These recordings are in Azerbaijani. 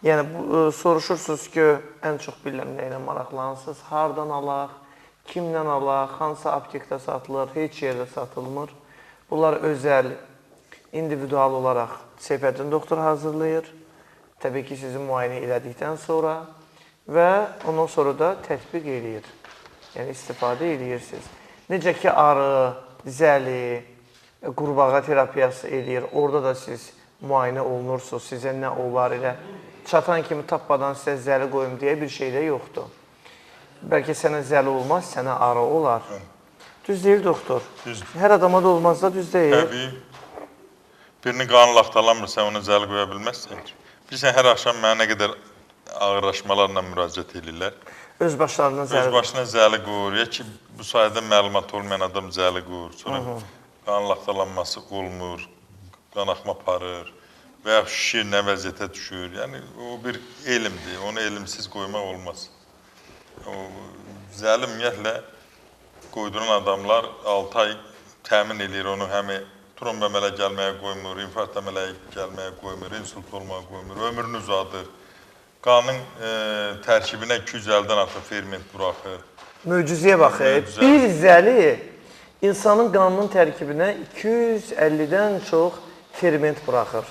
Yəni, soruşursunuz ki, ən çox bilirəm nə ilə maraqlanırsınız, hardan alaq, kimdən alaq, hansı aptekdə satılır, heç yerdə satılmır. Bunlar özəl, individual olaraq Seyfəddin doktor hazırlayır. Təbii ki, sizi müayinə elədikdən sonra və ondan sonra da tətbiq eləyir. Yəni, istifadə eləyirsiniz. Necə ki, arı, zəli, qurbağa terapiyası eləyir. Orada da siz müayinə olunursunuz. Sizə nə olar elə çatan kimi tapmadan sizə zəli qoyum deyə bir şey də yoxdur. Bəlkə sənə zəli olmaz, sənə arı olar. Düz deyil, doktor. Hər adama da olmaz da, düz deyil. Təbii. Birini qanı laxtalanmırsa, onu zəli qoya bilməzsən ki. Bilirsən, hər axşam mənə nə qədər ağırlaşmalarla müraciət edirlər. Öz başlarına zəli. Öz başına zəli qoyur. Ya ki, bu sayədə məlumat olmayan adam zəli qoyur. Sonra qanı laxtalanması olmur, qan axma aparır və ya şişir, nə vəziyyətə düşür. Yəni, o bir elmdir. Onu elmsiz qoymaq olmaz. Zəli ümumiyyətlə qoyduran adamlar 6 ay təmin edir onu, həm tromb əmələ gəlməyə qoymur, infarkt əmələ gəlməyə qoymur, insult olmağa qoymur, ömrünü uzadır. Qanın tərkibinə 250-dən artıq ferment buraxır. Möcüzəyə baxır. Bir zəli insanın qanının tərkibinə 250-dən çox ferment buraxır.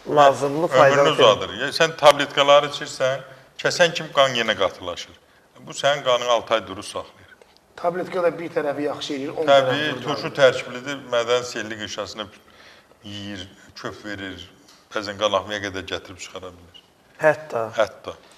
Lazımlı, faydalı ömrünü uzadır. Sən tabletkaları içirsən, kəsən kimi qan yenə qatılaşır. Bu sənin qanını 6 ay duru saxlayır. Tabletka da bir tərəfi yaxşı edir, 10 Təbii, turşu tərkiblidir, mədən selli qışasını yeyir, köf verir, bəzən qan axmaya qədər gətirib çıxara bilir. Hətta. Hətta.